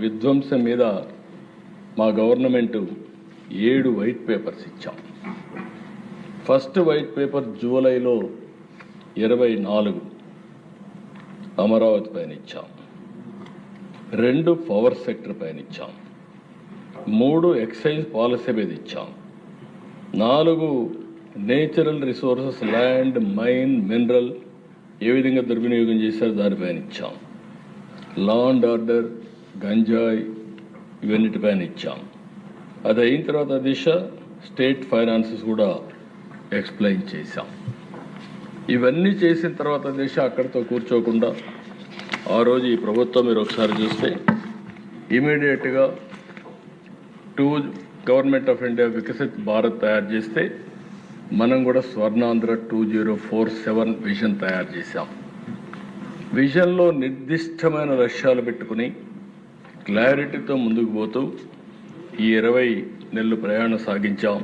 విధ్వంసం మీద మా గవర్నమెంట్ 7 వైట్ పేపర్స్ ఇచ్చాం. ఫస్ట్ వైట్ పేపర్ జూలైలో 24 అమరావతి పైన ఇచ్చాం, 2 పవర్ సెక్టర్ పైన ఇచ్చాం, 3 ఎక్సైజ్ పాలసీ మీద ఇచ్చాం, 4 natural resources land mine mineral ఏ విధంగా దుర్వినియోగం చేశారు దానిపైన ఇచ్చాం, లా అండ్ ఆర్డర్ గంజాయి ఇవన్నిటిపైన ఇచ్చాం. అది అయిన తర్వాత దిశ స్టేట్ ఫైనాన్సెస్ కూడా ఎక్స్ప్లెయిన్ చేశాం. ఇవన్నీ చేసిన తర్వాత దిశ అక్కడితో కూర్చోకుండా ఆ రోజు ఈ ప్రభుత్వం మీరు ఒకసారి చూస్తే ఇమీడియట్గా government of India Viksit Bharat తయారు చేస్తే మనం కూడా స్వర్ణాంధ్ర 2047 విజన్ తయారు చేశాం. విజన్లో నిర్దిష్టమైన లక్ష్యాలు పెట్టుకుని క్లారిటీతో ముందుకు పోతూ ఈ 20 నెలలు ప్రయాణం సాగించాం.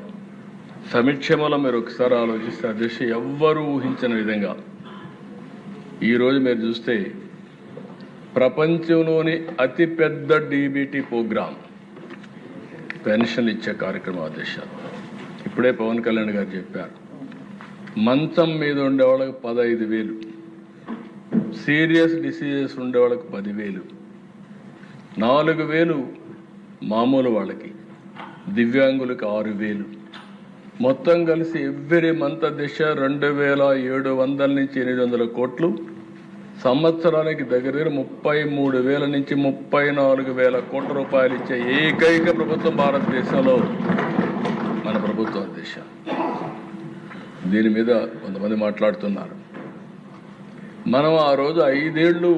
సమీక్షలో మీరు ఒకసారి ఆలోచిస్తే అధ్యక్ష ఎవ్వరూ ఊహించిన విధంగా ఈరోజు మీరు చూస్తే ప్రపంచంలోని అతిపెద్ద డీబీటీ ప్రోగ్రాం పెన్షన్ ఇచ్చే కార్యక్రమం అధ్యక్ష. ఇప్పుడే పవన్ కళ్యాణ్ గారు చెప్పారు, మంచం మీద ఉండే వాళ్ళకి 15,000, సీరియస్ డిసీజెస్ ఉండే వాళ్ళకి 10,000, 4,000 మామూలు వాళ్ళకి, దివ్యాంగులకి 6,000, మొత్తం కలిసి ఎవ్రీ మంత్ దిశ 2,700 నుంచి 800 కోట్లు, సంవత్సరానికి దగ్గర 33,000 నుంచి 34,000 కోట్ల రూపాయలు ఇచ్చే ఏకైక ప్రభుత్వం భారతదేశంలో మన ప్రభుత్వం దిశ. దీని మీద కొంతమంది మాట్లాడుతున్నారు. మనం ఆ రోజు 5 ఏళ్ళు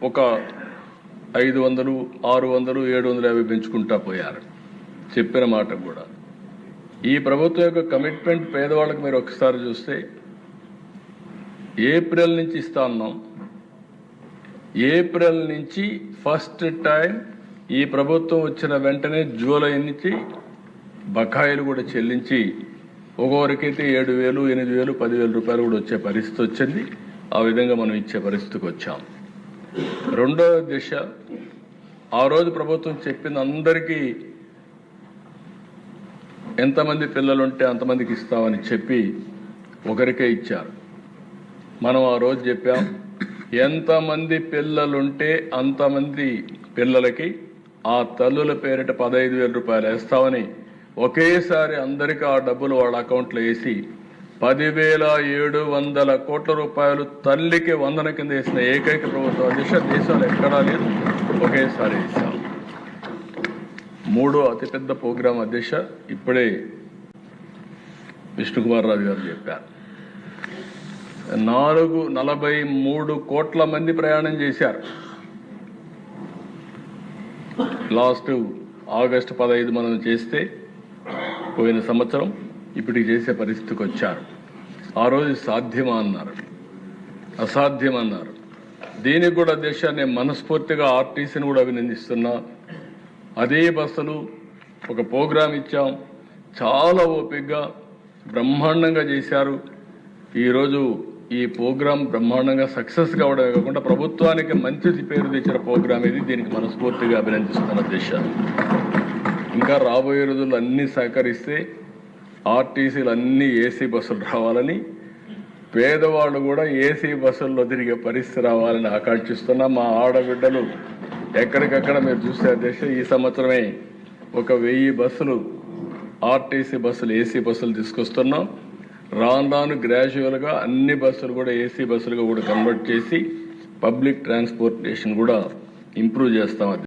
ఒక 500, 600, 750 పెంచుకుంటా పోయారు. చెప్పిన మాట కూడా ఈ ప్రభుత్వం యొక్క కమిట్మెంట్ పేదవాళ్ళకి మీరు ఒకసారి చూస్తే ఏప్రిల్ నుంచి ఇస్తా ఉన్నాం. ఏప్రిల్ నుంచి ఫస్ట్ టైం ఈ ప్రభుత్వం వచ్చిన వెంటనే జూలై నుంచి బకాయిలు కూడా చెల్లించి ఒక్కొక్కరికైతే 7,000, 8,000, 10,000 రూపాయలు కూడా వచ్చే పరిస్థితి వచ్చింది. ఆ విధంగా మనం ఇచ్చే పరిస్థితికి వచ్చాం. రెండవ దిశ ఆ రోజు ప్రభుత్వం చెప్పింది అందరికీ ఎంతమంది పిల్లలుంటే అంతమందికి ఇస్తామని చెప్పి ఒకరికే ఇచ్చారు. మనం ఆ రోజు చెప్పాం ఎంతమంది పిల్లలుంటే అంతమంది పిల్లలకి ఆ తల్లుల పేరిట 15,000 రూపాయలు వేస్తామని ఒకేసారి అందరికీ ఆ డబ్బులు వాళ్ళ అకౌంట్లో వేసి 10,700 కోట్ల రూపాయలు తల్లికి వందన కింద వేసిన ఏకైక ప్రభుత్వం దేశంలో ఎక్కడా లేదు. ఒకేసారి వేసాం. 3వ అతిపెద్ద ప్రోగ్రాం అధ్యక్ష ఇప్పుడే విష్ణుకుమార్ రాజు గారు చెప్పారు. 43 కోట్ల మంది ప్రయాణం చేశారు. లాస్ట్ ఆగస్టు 15 మనం చేస్తే పోయిన సంవత్సరం ఇప్పటికి చేసే పరిస్థితికి వచ్చారు. ఆ రోజు సాధ్యమా అన్నారు, అసాధ్యమన్నారు. దీనికి కూడా దేశాన్ని మనస్ఫూర్తిగా ఆర్టీసీని కూడా అభినందిస్తున్నా. అదే బస్సులు ఒక ప్రోగ్రాం ఇచ్చాం, చాలా ఓపికగా బ్రహ్మాండంగా చేశారు. ఈరోజు ఈ ప్రోగ్రాం బ్రహ్మాండంగా సక్సెస్ కావడమే కాకుండా ప్రభుత్వానికి మంచి పేరు తెచ్చిన ప్రోగ్రాం ఇది. దీనికి మనస్ఫూర్తిగా అభినందిస్తున్న దేశాన్ని. ఇంకా రాబోయే రోజుల్లో అన్నీ సహకరిస్తే ఆర్టీసీలు అన్నీ ఏసీ బస్సులు రావాలని, పేదవాళ్ళు కూడా ఏసీ బస్సుల్లో తిరిగే పరిస్థితి రావాలని ఆకాంక్షిస్తున్నా. మా ఆడబిడ్డలు ఎక్కడికక్కడ మీరు చూస్తే అధ్యక్ష ఈ సంవత్సరమే ఒక 1000 బస్సులు ఆర్టీసీ బస్సులు ఏసీ బస్సులు తీసుకొస్తున్నాం. రాను గ్రాడ్యువల్గా అన్ని బస్సులు కూడా ఏసీ బస్సులుగా కూడా కన్వర్ట్ చేసి పబ్లిక్ ట్రాన్స్పోర్టేషన్ కూడా ఇంప్రూవ్ చేస్తాం.